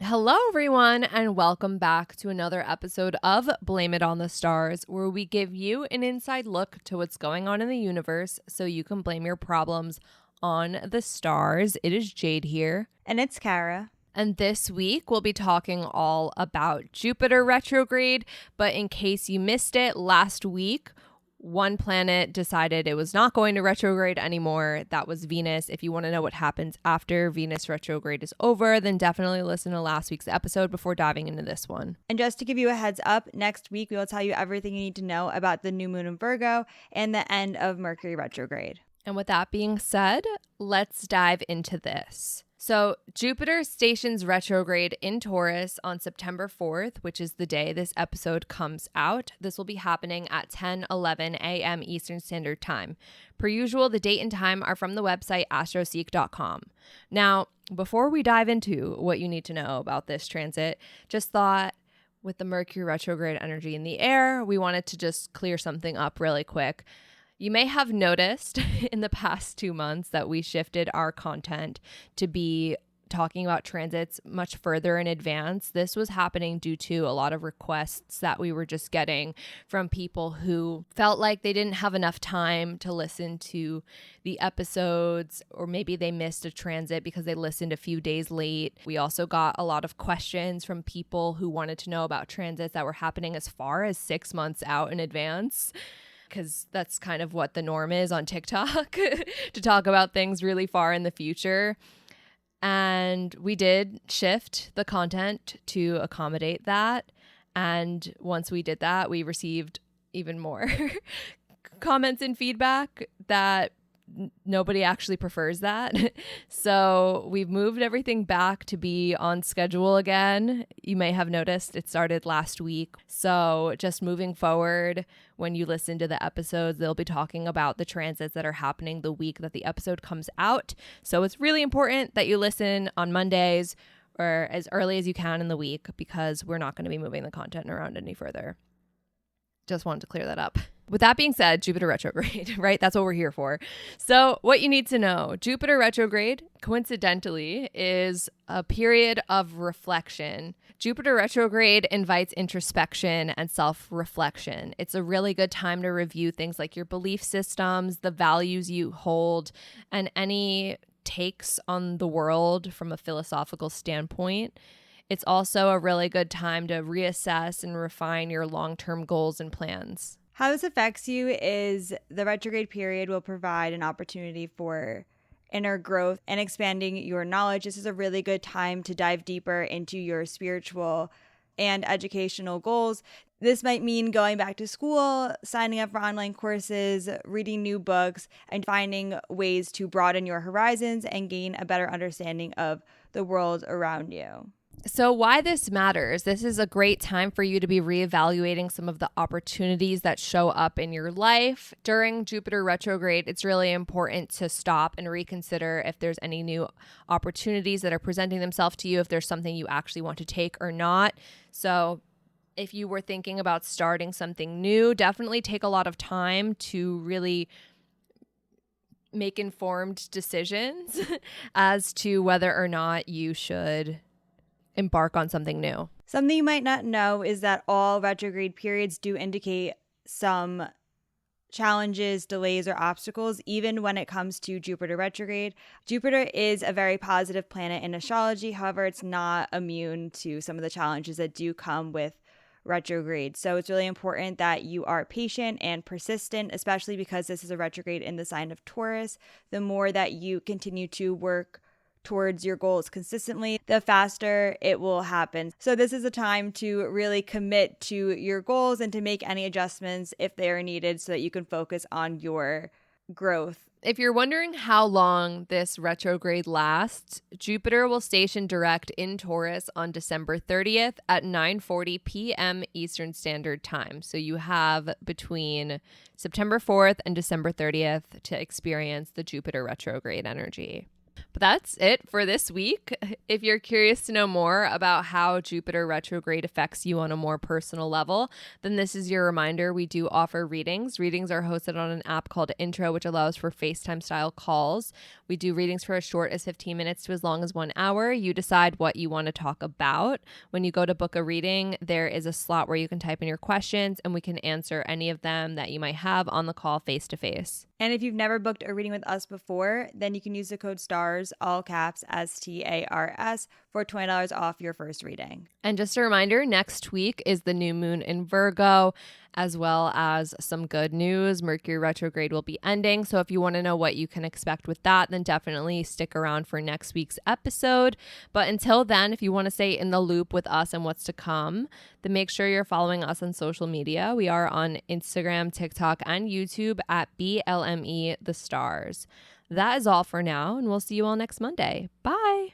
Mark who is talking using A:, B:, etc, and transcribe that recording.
A: Hello, everyone, and welcome back to another episode of Blame It on the Stars, where we give you an inside look to what's going on in the universe so you can blame your problems on the stars. It is Jade here.
B: And it's Kara.
A: And this week, we'll be talking all about Jupiter retrograde. But in case you missed it, last week, one planet decided it was not going to retrograde anymore. That was Venus. If you want to know what happens after Venus retrograde is over, then definitely listen to last week's episode before diving into this one.
B: And just to give you a heads up, next week we will tell you everything you need to know about the new moon in Virgo and the end of Mercury retrograde.
A: And with that being said, let's dive into this. So Jupiter stations retrograde in Taurus on September 4th, which is the day this episode comes out. This will be happening at 10:11 a.m. Eastern Standard Time. Per usual, the date and time are from the website astroseek.com. Now, before we dive into what you need to know about this transit, just thought with the Mercury retrograde energy in the air, we wanted to just clear something up really quick. You may have noticed in the past 2 months that we shifted our content to be talking about transits much further in advance. This was happening due to a lot of requests that we were just getting from people who felt like they didn't have enough time to listen to the episodes, or maybe they missed a transit because they listened a few days late. We also got a lot of questions from people who wanted to know about transits that were happening as far as 6 months out in advance, because that's kind of what the norm is on TikTok, to talk about things really far in the future. And we did shift the content to accommodate that. And once we did that, we received even more comments and feedback that nobody actually prefers that. So we've moved everything back to be on schedule again. You may have noticed it started last week. So just moving forward, when you listen to the episodes, they'll be talking about the transits that are happening the week that the episode comes out. So it's really important that you listen on Mondays or as early as you can in the week, because we're not going to be moving the content around any further. Just wanted to clear that up. With that being said, Jupiter retrograde, right? That's what we're here for. So what you need to know, Jupiter retrograde, coincidentally, is a period of reflection. Jupiter retrograde invites introspection and self-reflection. It's a really good time to review things like your belief systems, the values you hold, and any takes on the world from a philosophical standpoint. It's also a really good time to reassess and refine your long-term goals and plans.
B: How this affects you is the retrograde period will provide an opportunity for inner growth and expanding your knowledge. This is a really good time to dive deeper into your spiritual and educational goals. This might mean going back to school, signing up for online courses, reading new books, and finding ways to broaden your horizons and gain a better understanding of the world around you.
A: So why this matters, this is a great time for you to be reevaluating some of the opportunities that show up in your life. During Jupiter retrograde, it's really important to stop and reconsider if there's any new opportunities that are presenting themselves to you, if there's something you actually want to take or not. So if you were thinking about starting something new, definitely take a lot of time to really make informed decisions as to whether or not you should embark on something new.
B: Something you might not know is that all retrograde periods do indicate some challenges, delays, or obstacles, even when it comes to Jupiter retrograde. Jupiter is a very positive planet in astrology. However, it's not immune to some of the challenges that do come with retrograde. So it's really important that you are patient and persistent, especially because this is a retrograde in the sign of Taurus. The more that you continue to work towards your goals consistently, the faster it will happen. So this is a time to really commit to your goals and to make any adjustments if they are needed so that you can focus on your growth.
A: If you're wondering how long this retrograde lasts, Jupiter will station direct in Taurus on December 30th at 9:40 p.m. Eastern Standard Time. So you have between September 4th and December 30th to experience the Jupiter retrograde energy. But that's it for this week. If you're curious to know more about how Jupiter retrograde affects you on a more personal level, then this is your reminder. We do offer readings. Readings are hosted on an app called Intro, which allows for FaceTime style calls. We do readings for as short as 15 minutes to as long as 1 hour. You decide what you want to talk about. When you go to book a reading, there is a slot where you can type in your questions and we can answer any of them that you might have on the call face to face.
B: And if you've never booked a reading with us before, then you can use the code STARS, all caps, STARS, for $20 off your first reading.
A: And just a reminder, next week is the new moon in Virgo, as well as some good news. Mercury retrograde will be ending. So if you want to know what you can expect with that, then definitely stick around for next week's episode. But until then, if you want to stay in the loop with us and what's to come, then make sure you're following us on social media. We are on Instagram, TikTok, and YouTube at BLME The Stars. That is all for now, and we'll see you all next Monday. Bye.